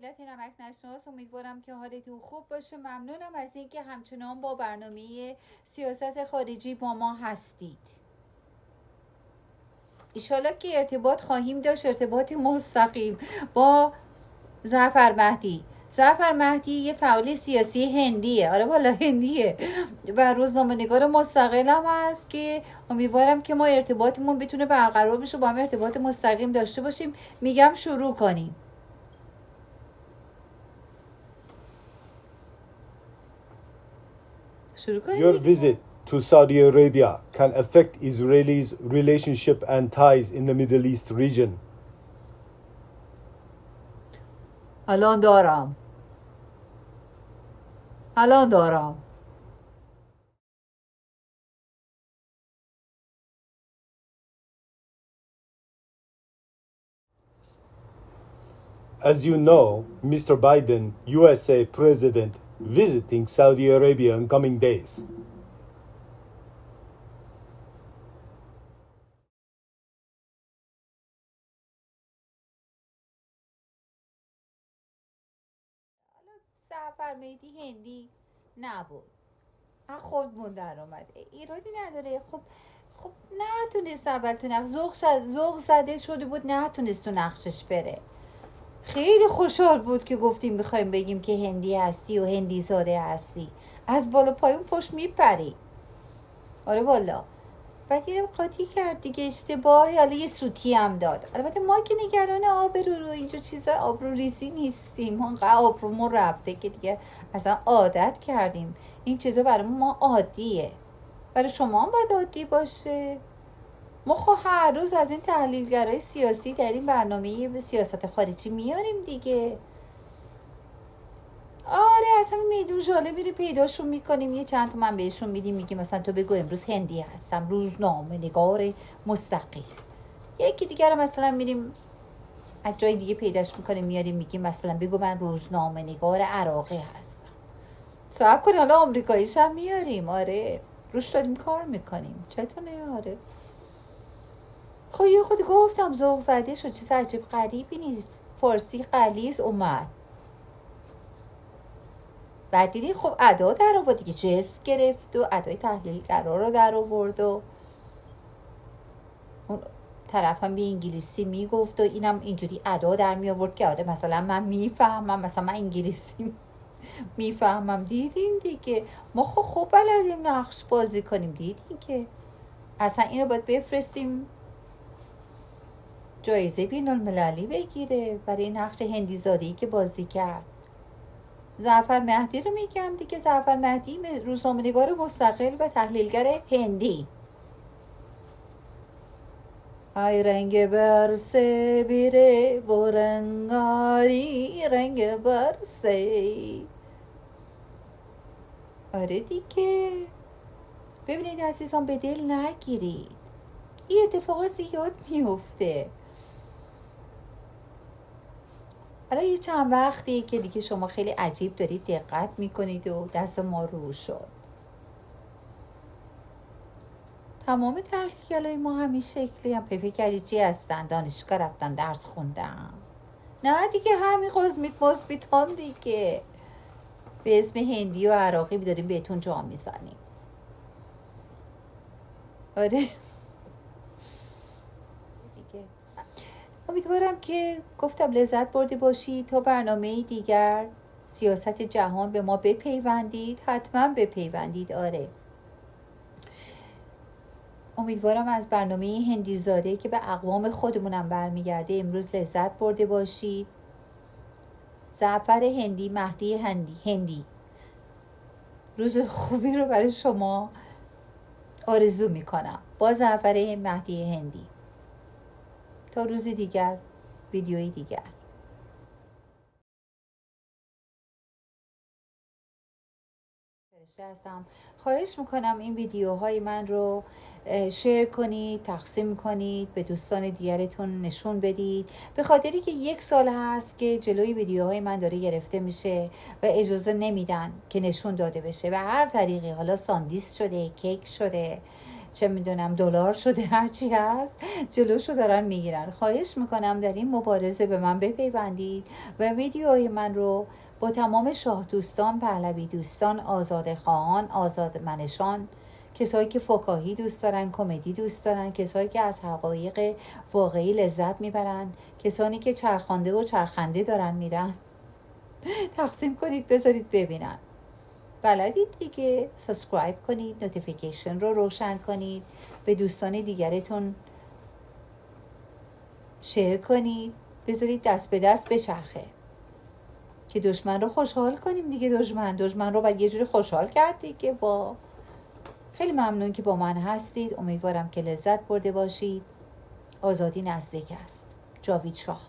ملت نمک نشناس، امیدوارم که حالتون خوب باشه. ممنونم از اینکه همچنان با برنامه سیاست خارجی با ما هستید. ایشالا که ارتباط خواهیم داشت، ارتباط مستقیم با ظفر مهدی. ظفر مهدی یه فعال سیاسی هندیه، آره والا هندیه، و روزنامه‌نگار مستقل هم هست که امیدوارم که ما ارتباطمون بتونه برقرار بشه، با هم ارتباط مستقیم داشته باشیم. میگم شروع کنیم. Your visit to Saudi Arabia can affect Israelis' relationship and ties in the Middle East region. الان دارم. As you know, Mr. Biden, USA President, visiting Saudi Arabia in coming days. ظفر مهدی هندی نبود، خودمون در اومد، ایرادی نداره. خب نتونست اول تو نقش ذوق زده شده بود، نتونست تو نقشش بره. خیلی خوشحال بود که گفتیم بخوایم بگیم که هندی هستی و هندی زاده هستی، از بالا پایون پشت میپری. آره والا. بعد یه قاطی کرد دیگه، اشتباهی، حالا یه سوتی هم داد. البته ما که نگران آبرو رو اینجور چیزا آبرو ریزی نیستیم، انقدر آبرومون رفته که دیگه اصلا عادت کردیم. این چیزا برای ما عادیه، برای شما هم باید عادی باشه. ما هر روز از این تحلیلگرای سیاسی در این برنامه به سیاست خارجی میاریم دیگه. آره اصلا میدون جالب میری پیداشون میکنیم، یه چند تومن بهشون میدیم، میگیم مثلا تو بگو امروز هندی هستم، روزنامه نگار مستقل. یکی دیگر مثلا میریم از جای دیگه پیداش میکنیم میاریم میگیم مثلا بگو من روزنامه نگار عراقی هستم. صاحب کنی حالا آمریکاییش هم میاریم. آره روش داریم کار میکنیم. چطوره؟ آره خب یه خودی گفتم ذوق زده شد، چیز عجیب غریبی نیست. فارسی غلیظ اومد، بعد دیدی خب ادا در آورد دیگه، جس گرفت و ادای تحلیلگرا رو در آورد و اون طرف هم به انگلیسی میگفت و اینم اینجوری ادا در می آورد که آره مثلا من میفهمم، مثلا من انگلیسی میفهمم. دیدین دیگه ما خوب بلدیم نقش بازی کنیم. دیدین که اصلا اینو باید بفرستیم جایزه بین المللی بگیره برای نقش هندی زاده‌ای که بازی کرد. ظفر مهدی رو میگم دیگه. ظفر مهدی روزنامه‌نگار مستقل و تحلیلگر هندی. ای رنگ برسه بیره برنگاری رنگ برسه. آره دیگه. ببینید عزیزان به دل نگیرید، این اتفاق زیاد میفته. حالا یه چند وقتی که دیگه شما خیلی عجیب دارید دقت میکنید و دست ما رو شد. تمام تحلیلگرای ما همین شکلی هم فکر کردید چی هستن؟ دانشگاه رفتن درس خوندن؟ نه دیگه همین قزمیت دیگه به اسم هندی و عراقی داریم بهتون جا میزنیم. آره دیگه. امیدوارم که گفتم لذت برده باشید. تا برنامه دیگر سیاست جهان به ما بپیوندید، حتما بپیوندید. آره امیدوارم از برنامه هندی زاده که به اقوام خودمونم برمیگرده امروز لذت برده باشید. ظفر هندی، مهدی هندی روز خوبی رو برای شما آرزو میکنم با ظفر مهدی هندی. تا روز دیگر، ویدیوی دیگر. هستم. خواهش میکنم این ویدیوهای من رو شیر کنید، تقسیم کنید، به دوستان دیگرتون نشون بدید، به خاطری که 1 سال هست که جلوی ویدیوهای من داره گرفته میشه و اجازه نمیدن که نشون داده بشه به هر طریقی. حالا ساندیس شده، کیک شده، چه میدونم دلار شده، هرچی هست جلوشو دارن میگیرن. خواهش میکنم در این مبارزه به من بپیوندید و ویدیوهای من رو با تمام شاه دوستان، پهلوی دوستان، آزاد خواهان، آزاد منشان، کسایی که فکاهی دوست دارن، کمدی دوست دارن، کسایی که از حقایق واقعی لذت میبرن، کسانی که چرخانده و چرخنده دارن میرن، تقسیم کنید بذارید ببینن. بلدید دیگه، سابسکرایب کنید، نوتیفیکیشن رو روشن کنید، به دوستان دیگرتون شیر کنید، بذارید دست به دست بچرخه که دشمن رو خوشحال کنیم دیگه. دشمن رو باید یه جوری خوشحال کرد دیگه. خیلی ممنون که با من هستید. امیدوارم که لذت برده باشید. آزادی نزدیک است. جاوید شاه.